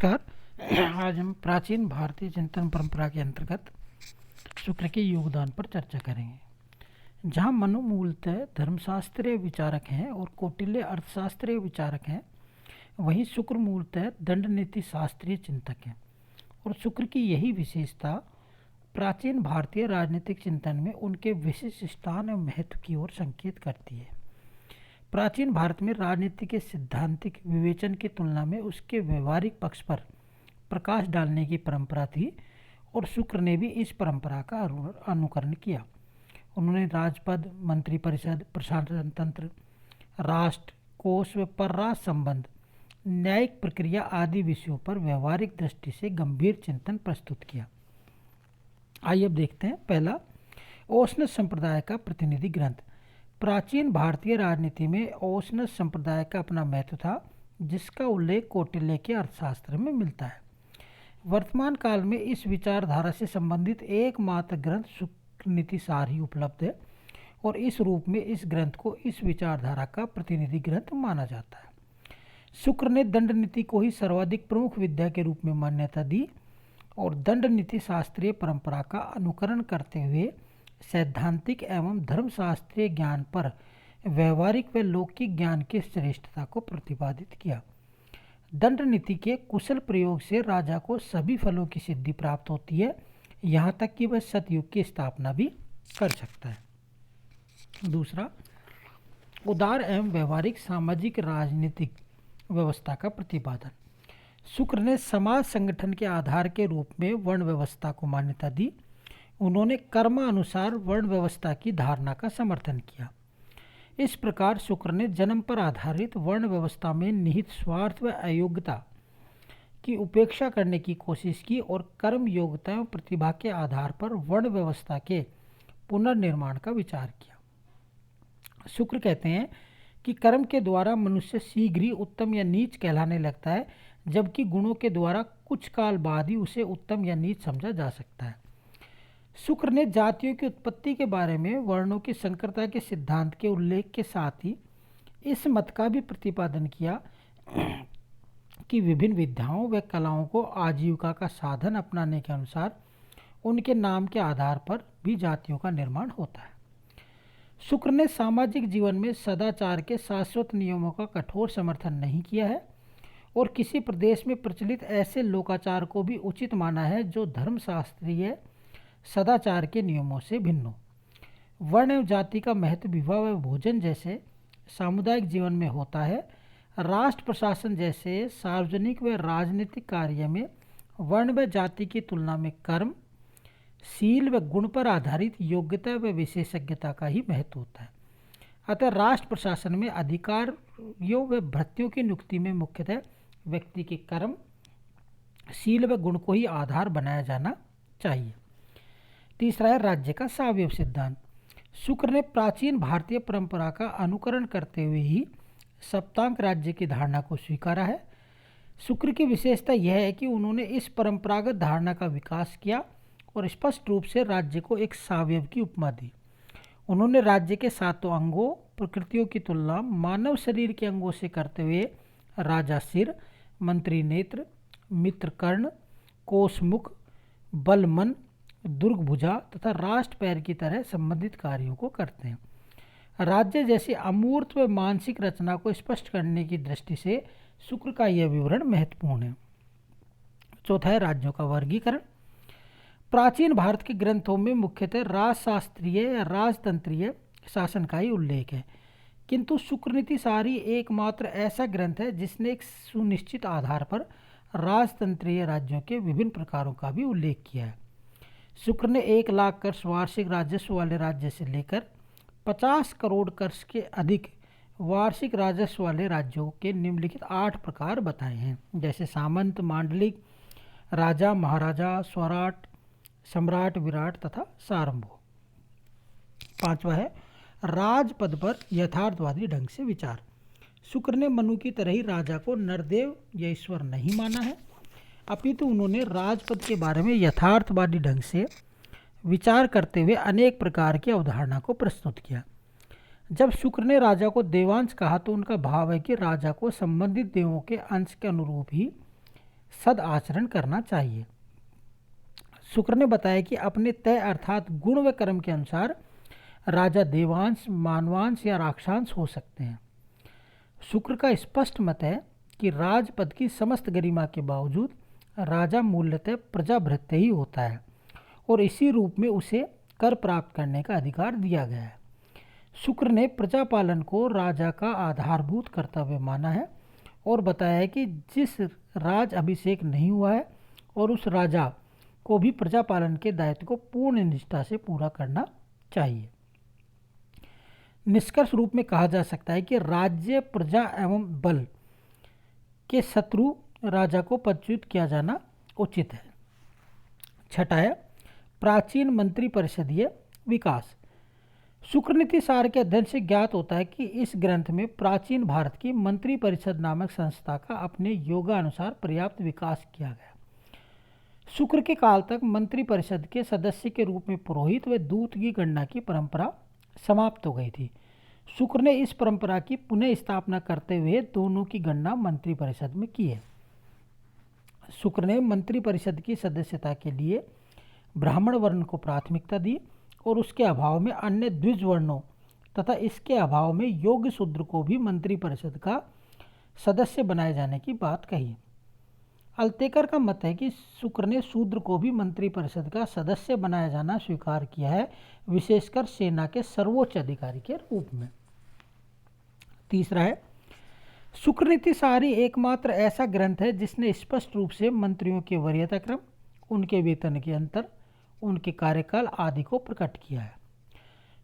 नमस्कार। आज हम प्राचीन भारतीय चिंतन परंपरा के अंतर्गत शुक्र के योगदान पर चर्चा करेंगे। जहाँ मनु मूलतः धर्मशास्त्रीय विचारक हैं और कौटिल्य अर्थशास्त्रीय विचारक हैं, वहीं शुक्र मूलतः दंड नीति शास्त्रीय चिंतक हैं। और शुक्र की यही विशेषता प्राचीन भारतीय राजनीतिक चिंतन में उनके विशिष्ट स्थान और महत्व की ओर संकेत करती है। प्राचीन भारत में राजनीति के सैद्धांतिक विवेचन की तुलना में उसके व्यवहारिक पक्ष पर प्रकाश डालने की परंपरा थी और शुक्र ने भी इस परंपरा का अनुकरण किया। उन्होंने राजपद, मंत्रिपरिषद, प्रशासन तंत्र, राष्ट्र, कोष व परराष्ट्र संबंध, न्यायिक प्रक्रिया आदि विषयों पर व्यवहारिक दृष्टि से गंभीर चिंतन प्रस्तुत किया। आइए अब देखते हैं। पहला, औशनस संप्रदाय का प्रतिनिधि ग्रंथ। प्राचीन भारतीय राजनीति में औशनस संप्रदाय का अपना महत्व था, जिसका उल्लेख कौटिल्य के अर्थशास्त्र में मिलता है। वर्तमान काल में इस विचारधारा से संबंधित एकमात्र ग्रंथ शुक्र नीति सार ही उपलब्ध है और इस रूप में इस ग्रंथ को इस विचारधारा का प्रतिनिधि ग्रंथ माना जाता है। शुक्र ने दंड नीति को ही सर्वाधिक प्रमुख विद्या के रूप में मान्यता दी और दंड नीति शास्त्रीय परंपरा का अनुकरण करते हुए सैद्धांतिक एवं धर्मशास्त्रीय ज्ञान पर व्यवहारिक व लौकिक ज्ञान की श्रेष्ठता को प्रतिपादित किया। दंड नीति के कुशल प्रयोग से राजा को सभी फलों की सिद्धि प्राप्त होती है, यहाँ तक कि वह सतयुग की स्थापना भी कर सकता है। दूसरा, उदार एवं व्यवहारिक सामाजिक राजनीतिक व्यवस्था का प्रतिपादन। शुक्र ने समाज संगठन के आधार के रूप में वर्ण व्यवस्था को मान्यता दी। उन्होंने कर्मानुसार वर्ण व्यवस्था की धारणा का समर्थन किया। इस प्रकार शुक्र ने जन्म पर आधारित वर्ण व्यवस्था में निहित स्वार्थ व अयोग्यता की उपेक्षा करने की कोशिश की और कर्म, योग्यता एवं प्रतिभा के आधार पर वर्ण व्यवस्था के पुनर्निर्माण का विचार किया। शुक्र कहते हैं कि कर्म के द्वारा मनुष्य शीघ्र ही उत्तम या नीच कहलाने लगता है, जबकि गुणों के द्वारा कुछ काल बाद ही उसे उत्तम या नीच समझा जा सकता है। शुक्र ने जातियों की उत्पत्ति के बारे में वर्णों की संकरता के सिद्धांत के उल्लेख के साथ ही इस मत का भी प्रतिपादन किया कि विभिन्न विद्याओं व कलाओं को आजीविका का साधन अपनाने के अनुसार उनके नाम के आधार पर भी जातियों का निर्माण होता है। शुक्र ने सामाजिक जीवन में सदाचार के शाश्वत नियमों का कठोर समर्थन नहीं किया है और किसी प्रदेश में प्रचलित ऐसे लोकाचार को भी उचित माना है जो धर्मशास्त्रीय सदाचार के नियमों से भिन्न हो। वर्ण एवं जाति का महत्व विवाह व भोजन जैसे सामुदायिक जीवन में होता है। राष्ट्र प्रशासन जैसे सार्वजनिक व राजनीतिक कार्य में वर्ण व जाति की तुलना में कर्म, शील व गुण पर आधारित योग्यता व विशेषज्ञता का ही महत्व होता है। अतः राष्ट्र प्रशासन में अधिकारियों व भृत्यों की नियुक्ति में मुख्यतः व्यक्ति के कर्म, शील व गुण को ही आधार बनाया जाना चाहिए। तीसरा है राज्य का सावयव सिद्धांत। शुक्र ने प्राचीन भारतीय परंपरा का अनुकरण करते हुए ही सप्तांक राज्य की धारणा को स्वीकारा है। शुक्र की विशेषता यह है कि उन्होंने इस परंपरागत धारणा का विकास किया और स्पष्ट रूप से राज्य को एक सावयव की उपमा दी। उन्होंने राज्य के सातों अंगों, प्रकृतियों की तुलना मानव शरीर के अंगों से करते हुए राजा सिर, मंत्री नेत्र, मित्र कर्ण, कोष मुख, बल मन, दुर्ग भुजा तथा राष्ट्र पैर की तरह संबंधित कार्यों को करते हैं। राज्य जैसी अमूर्त व मानसिक रचना को स्पष्ट करने की दृष्टि से शुक्र का यह विवरण महत्वपूर्ण है। चौथा है राज्यों का वर्गीकरण। प्राचीन भारत के ग्रंथों में मुख्यतः राजशास्त्रीय या राजतंत्रीय शासन का ही उल्लेख है, किंतु शुक्र नीति सारी एकमात्र ऐसा ग्रंथ है जिसने एक सुनिश्चित आधार पर राजतंत्रीय राज्यों के विभिन्न प्रकारों का भी उल्लेख किया है। शुक्र ने 1 लाख कर्ष वार्षिक राजस्व वाले राज्य से लेकर 50 करोड़ कर्ष के अधिक वार्षिक राजस्व वाले राज्यों के निम्नलिखित 8 प्रकार बताए हैं, जैसे सामंत, मांडलिक, राजा, महाराजा, स्वराट, सम्राट, विराट तथा सारंभो। 5वां है राजपद पर यथार्थवादी ढंग से विचार। शुक्र ने मनु की तरह ही राजा को नरदेव या ईश्वर नहीं माना है, अपितु उन्होंने राजपद के बारे में यथार्थवादी ढंग से विचार करते हुए अनेक प्रकार की अवधारणा को प्रस्तुत किया। जब शुक्र ने राजा को देवांश कहा तो उनका भाव है कि राजा को संबंधित देवों के अंश के अनुरूप ही सद आचरण करना चाहिए। शुक्र ने बताया कि अपने तय अर्थात गुण व कर्म के अनुसार राजा देवांश, मानवांश या राक्षांश हो सकते हैं। शुक्र का स्पष्ट मत है कि राजपद की समस्त गरिमा के बावजूद राजा मूलतः प्रजाभृत्य ही होता है और इसी रूप में उसे कर प्राप्त करने का अधिकार दिया गया है। शुक्र ने प्रजापालन को राजा का आधारभूत कर्तव्य माना है और बताया है कि जिस राज अभिषेक नहीं हुआ है और उस राजा को भी प्रजापालन के दायित्व को पूर्ण निष्ठा से पूरा करना चाहिए। निष्कर्ष रूप में कहा जा सकता है कि राज्य, प्रजा एवं बल के शत्रु राजा को पदच्युत किया जाना उचित है। छठा है प्राचीन मंत्री परिषदीय विकास। शुक्र नीति सार के अध्ययन से ज्ञात होता है कि इस ग्रंथ में प्राचीन भारत की मंत्री परिषद नामक संस्था का अपने योगानुसार पर्याप्त विकास किया गया। शुक्र के काल तक मंत्री परिषद के सदस्य के रूप में पुरोहित व दूत की गणना की परंपरा समाप्त हो गई थी। शुक्र ने इस परंपरा की पुनः स्थापना करते हुए दोनों की गणना मंत्री परिषद में की है। शुक्र ने मंत्री परिषद की सदस्यता के लिए ब्राह्मण वर्ण को प्राथमिकता दी और उसके अभाव में अन्य द्विज वर्णों तथा इसके अभाव में योग्य शूद्र को भी मंत्री परिषद का सदस्य बनाए जाने की बात कही। अल्तेकर का मत है कि शुक्र ने शूद्र को भी मंत्री परिषद का सदस्य बनाया जाना स्वीकार किया है, विशेषकर सेना के सर्वोच्च अधिकारी के रूप में। तीसरा है शुक्र नीति सारी एकमात्र ऐसा ग्रंथ है जिसने स्पष्ट रूप से मंत्रियों के वरीयता क्रम, उनके वेतन के अंतर, उनके कार्यकाल आदि को प्रकट किया है।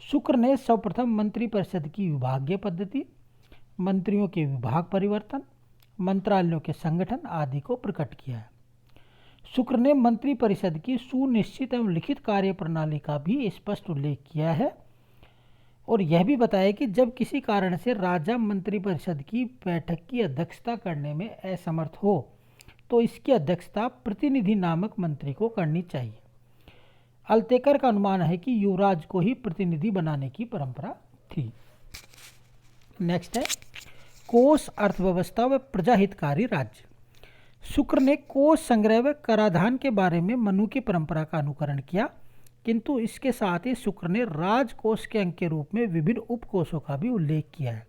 शुक्र ने सर्वप्रथम मंत्री परिषद की विभागीय पद्धति, मंत्रियों के विभाग परिवर्तन, मंत्रालयों के संगठन आदि को प्रकट किया है। शुक्र ने मंत्री परिषद की सुनिश्चित एवं लिखित कार्य प्रणाली का भी स्पष्ट उल्लेख किया है और यह भी बताया कि जब किसी कारण से राजा मंत्री परिषद की बैठक की अध्यक्षता करने में असमर्थ हो तो इसकी अध्यक्षता प्रतिनिधि नामक मंत्री को करनी चाहिए। अल्तेकर का अनुमान है कि युवराज को ही प्रतिनिधि बनाने की परंपरा थी। नेक्स्ट है कोष, अर्थव्यवस्था व प्रजाहितकारी राज्य। शुक्र ने कोष संग्रह व कराधान के बारे में मनु की परंपरा का अनुकरण किया, किंतु इसके साथ ही शुक्र ने राजकोष के अंग के रूप में विभिन्न उपकोषों का भी उल्लेख किया है।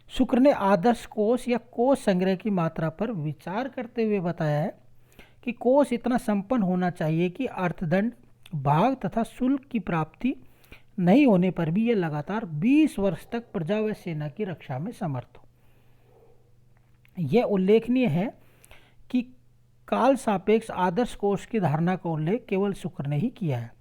शुक्र ने आदर्श कोष या कोष संग्रह की मात्रा पर विचार करते हुए बताया है कि कोष इतना संपन्न होना चाहिए कि अर्थदंड, भाग तथा शुल्क की प्राप्ति नहीं होने पर भी यह लगातार 20 वर्ष तक प्रजा व सेना की रक्षा में समर्थ हो। यह उल्लेखनीय है कि काल सापेक्ष आदर्श कोष की धारणा का उल्लेख केवल शुक्र ने ही किया है।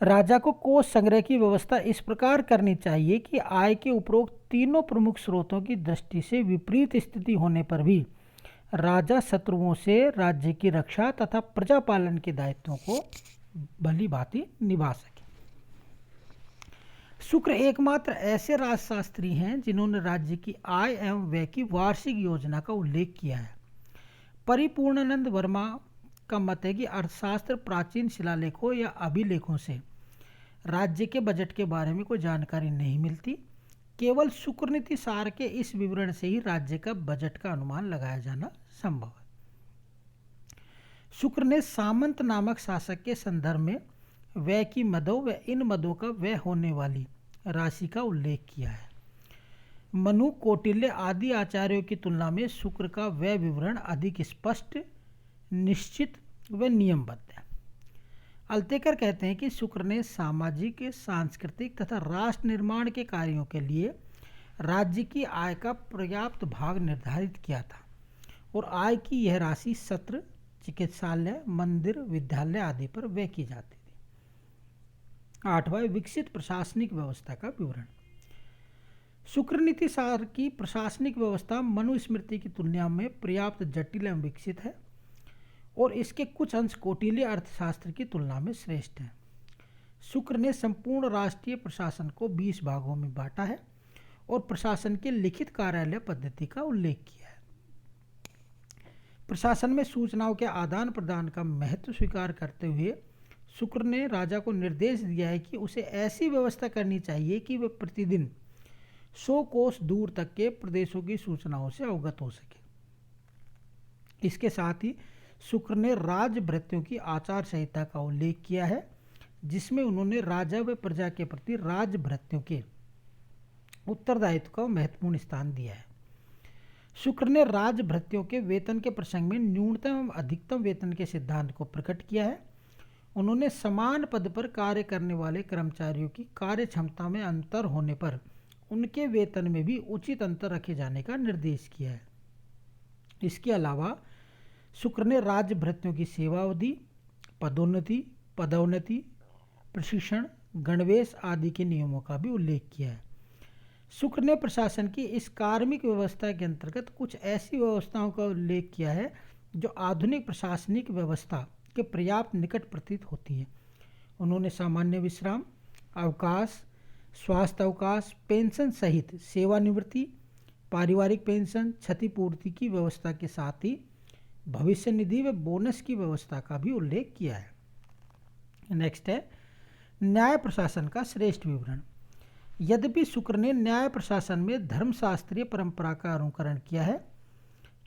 राजा को कोष संग्रह की व्यवस्था इस प्रकार करनी चाहिए कि आय के उपरोक्त तीनों प्रमुख स्रोतों की दृष्टि से विपरीत स्थिति होने पर भी राजा शत्रुओं से राज्य की रक्षा तथा प्रजापालन के दायित्वों को भली भांति निभा सके। शुक्र एकमात्र ऐसे राजशास्त्री हैं जिन्होंने राज्य की आय एवं व्यय की वार्षिक योजना का उल्लेख किया है। परिपूर्णानंद वर्मा का मत है कि अर्थशास्त्र प्राचीन शिलालेखों या अभिलेखों से राज्य के बजट के बारे में कोई जानकारी नहीं मिलती। केवल शुक्र नीति सार के इस विवरण से ही राज्य का बजट का अनुमान लगाया जाना संभव है। शुक्र ने सामंत नामक शासक के संदर्भ में व्यय की मदों व इन मदों का व्यय होने वाली राशि का उल्लेख किया है। मनु, कौटिल्य आदि आचार्यों की तुलना में शुक्र का व्यय विवरण अधिक स्पष्ट, निश्चित व नियमबद्ध है। अल्तेकर कहते हैं कि शुक्र ने सामाजिक, सांस्कृतिक तथा राष्ट्र निर्माण के कार्यों के लिए राज्य की आय का पर्याप्त भाग निर्धारित किया था और आय की यह राशि सत्र, चिकित्सालय, मंदिर, विद्यालय आदि पर व्यय की जाती थी। 8वां विकसित प्रशासनिक व्यवस्था का विवरण। शुक्र नीति सार की प्रशासनिक व्यवस्था मनुस्मृति की तुलना में पर्याप्त जटिल एवं विकसित है और इसके कुछ अंश कौटिल्य अर्थशास्त्र की तुलना में श्रेष्ठ हैं। शुक्र ने संपूर्ण राष्ट्रीय प्रशासन को 20 भागों में बांटा है और प्रशासन के लिखित कार्यालय पद्धति का उल्लेख किया है। प्रशासन में सूचनाओं के आदान प्रदान का महत्व स्वीकार करते हुए शुक्र ने राजा को निर्देश दिया है कि उसे ऐसी व्यवस्था करनी चाहिए कि वह प्रतिदिन 100 कोस दूर तक के प्रदेशों की सूचनाओं से अवगत हो सके। इसके साथ ही शुक्र ने राजभृत्यों की आचार संहिता का उल्लेख किया है, जिसमें उन्होंने राजा व प्रजा के प्रति राजभृत्यों के उत्तरदायित्व को महत्वपूर्ण स्थान दिया है। शुक्र ने राजभृत्यों के वेतन के प्रसंग में न्यूनतम एवं अधिकतम वेतन के सिद्धांत को प्रकट किया है। उन्होंने समान पद पर कार्य करने वाले कर्मचारियों की कार्य क्षमता में अंतर होने पर उनके वेतन में भी उचित अंतर रखे जाने का निर्देश किया है। इसके अलावा शुक्र ने राजभृत्यों की सेवा अवधि, पदोन्नति, पदोन्नति, प्रशिक्षण, गणवेश आदि के नियमों का भी उल्लेख किया है। शुक्र ने प्रशासन की इस कार्मिक व्यवस्था के अंतर्गत कुछ ऐसी व्यवस्थाओं का उल्लेख किया है जो आधुनिक प्रशासनिक व्यवस्था के पर्याप्त निकट प्रतीत होती है। उन्होंने सामान्य विश्राम, अवकाश, स्वास्थ्य अवकाश, पेंशन सहित सेवानिवृत्ति, पारिवारिक पेंशन, क्षतिपूर्ति की व्यवस्था के साथ ही भविष्य निधि व बोनस की व्यवस्था का भी उल्लेख किया है। नेक्स्ट है न्याय प्रशासन का श्रेष्ठ विवरण। यद्यपि शुक्र ने न्याय प्रशासन में धर्मशास्त्रीय परंपरा का अनुकरण किया है,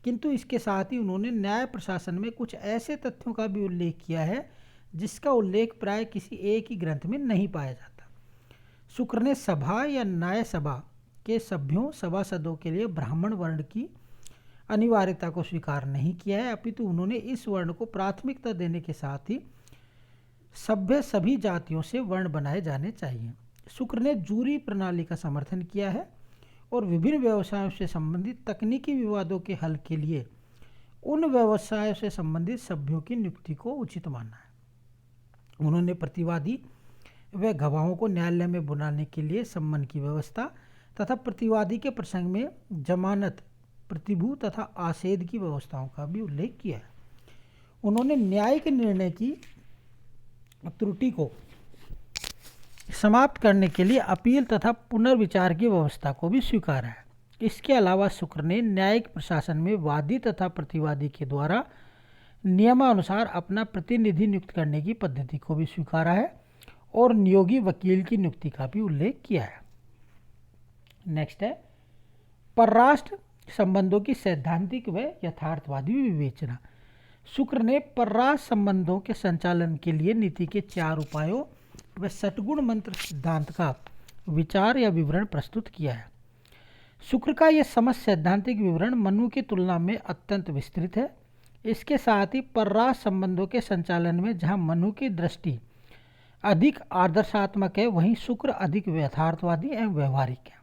किंतु इसके साथ ही उन्होंने न्याय प्रशासन में कुछ ऐसे तथ्यों का भी उल्लेख किया है जिसका उल्लेख प्राय किसी एक ही ग्रंथ में नहीं पाया जाता। शुक्र ने सभा या न्याय सभा के सभ्यों सभासदों के लिए ब्राह्मण वर्ण की अनिवार्यता को स्वीकार नहीं किया है, अपितु उन्होंने इस वर्ण को प्राथमिकता देने के साथ ही सभ्य सभी जातियों से वर्ण बनाए जाने चाहिए। शुक्र ने जूरी प्रणाली का समर्थन किया है और विभिन्न व्यवसायों से संबंधित तकनीकी विवादों के हल के लिए उन व्यवसायों से संबंधित सभ्यों की नियुक्ति को उचित माना है। उन्होंने प्रतिवादी व गवाहों को न्यायालय में बुलाने के लिए सम्मन की व्यवस्था तथा प्रतिवादी के प्रसंग में जमानत, प्रतिभू तथा आसेद की व्यवस्थाओं का भी उल्लेख किया है। उन्होंने न्यायिक निर्णय की त्रुटि को समाप्त करने के लिए अपील तथा पुनर्विचार की व्यवस्था को भी स्वीकारा है। इसके अलावा शुक्र ने न्यायिक प्रशासन में वादी तथा प्रतिवादी के द्वारा नियमानुसार अपना प्रतिनिधि नियुक्त करने की पद्धति को भी स्वीकारा है और नियोगी वकील की नियुक्ति का भी उल्लेख किया है। नेक्स्ट है परराष्ट्र संबंधों की सैद्धांतिक व यथार्थवादी विवेचना। शुक्र ने परराष्ट्र संबंधों के संचालन के लिए नीति के 4 उपायों व षटगुण मंत्र सिद्धांत का विचार या विवरण प्रस्तुत किया है। शुक्र का यह समस्त सैद्धांतिक विवरण मनु की तुलना में अत्यंत विस्तृत है। इसके साथ ही परराष्ट्र संबंधों के संचालन में जहां मनु की दृष्टि अधिक आदर्शात्मक है, वहीं शुक्र अधिक यथार्थवादी एवं व्यवहारिक है।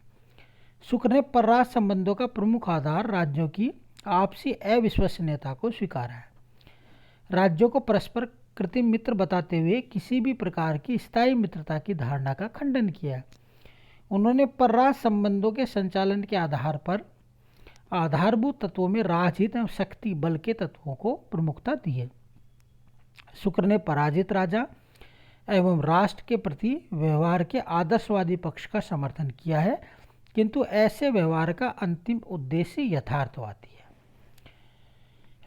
शुक्र ने परराष्ट्र संबंधों का प्रमुख आधार राज्यों की आपसी अविश्वसनीयता को स्वीकारा है। राज्यों को परस्पर कृत्रिम मित्र बताते हुए किसी भी प्रकार की स्थायी मित्रता की धारणा का खंडन किया है। उन्होंने परराष्ट्र संबंधों के संचालन के आधार पर आधारभूत तत्वों में राजहित एवं शक्ति बल के तत्वों को प्रमुखता दी है। शुक्र ने पराजित राजा एवं राष्ट्र के प्रति व्यवहार के आदर्शवादी पक्ष का समर्थन किया है, किंतु ऐसे व्यवहार का अंतिम उद्देश्य यथार्थवादी है।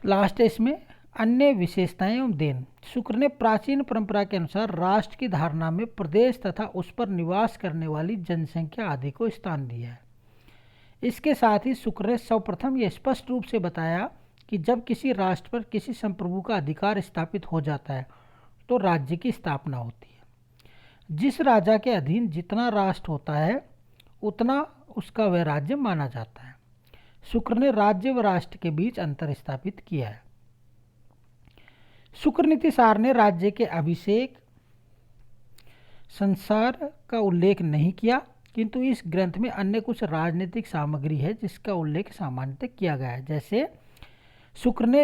लास्ट है इसमें अन्य विशेषताएं एवं देन। शुक्र ने प्राचीन परंपरा के अनुसार राष्ट्र की धारणा में प्रदेश तथा उस पर निवास करने वाली जनसंख्या आदि को स्थान दिया है। इसके साथ ही शुक्र ने सर्वप्रथम यह स्पष्ट रूप से बताया कि जब किसी राष्ट्र पर किसी संप्रभु का अधिकार स्थापित हो जाता है तो राज्य की स्थापना होती है। जिस राजा के अधीन जितना राष्ट्र होता है उतना उसका वह राज्य माना जाता है। शुक्र ने राज्य व राष्ट्र के बीच अंतर स्थापित किया है। शुक्र नीति सार ने राज्य के अभिषेक संसार का उल्लेख नहीं किया, किंतु इस ग्रंथ में अन्य कुछ राजनीतिक सामग्री है जिसका उल्लेख सामान्यतः किया गया है। जैसे शुक्र ने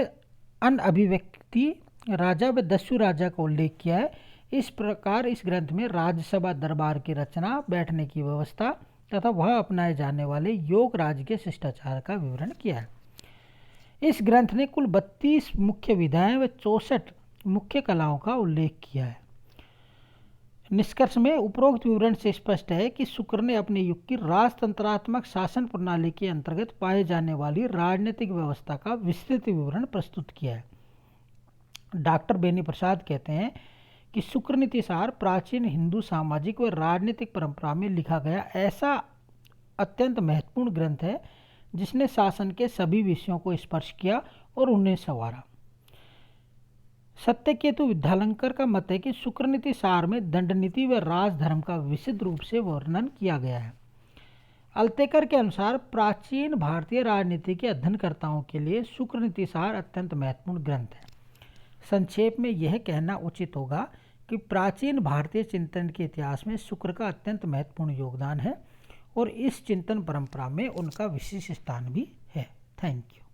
अन्य अभिव्यक्ति राजा व दस्यु राजा का उल्लेख किया है। इस प्रकार इस ग्रंथ में राज्यसभा दरबार की रचना, बैठने की व्यवस्था तथा वह अपनाए जाने वाले योग राज्य के शिष्टाचार का विवरण किया है। इस ग्रंथ ने कुल 32 मुख्य विधाएं व 64 मुख्य कलाओं का उल्लेख किया है। निष्कर्ष में उपरोक्त विवरण से स्पष्ट है कि शुक्र ने अपने युग की राजतंत्रात्मक शासन प्रणाली के अंतर्गत पाए जाने वाली राजनीतिक व्यवस्था का विस्तृत विवरण प्रस्तुत किया है। डॉक्टर बेनी प्रसाद कहते हैं कि शुक्र नीति सार प्राचीन हिंदू सामाजिक व राजनीतिक परंपरा में लिखा गया ऐसा अत्यंत महत्वपूर्ण ग्रंथ है जिसने शासन के सभी विषयों को स्पर्श किया और उन्हें संवारा। सत्यकेतु विद्यालंकर का मत है कि शुक्र नीति सार में दंड नीति व राजधर्म का विशद रूप से वर्णन किया गया है। अल्तेकर के अनुसार प्राचीन भारतीय राजनीति के अध्ययनकर्ताओं के लिए शुक्र नीति सार अत्यंत महत्वपूर्ण ग्रंथ है। संक्षेप में यह कहना उचित होगा कि प्राचीन भारतीय चिंतन के इतिहास में शुक्र का अत्यंत महत्वपूर्ण योगदान है और इस चिंतन परंपरा में उनका विशेष स्थान भी है। Thank you.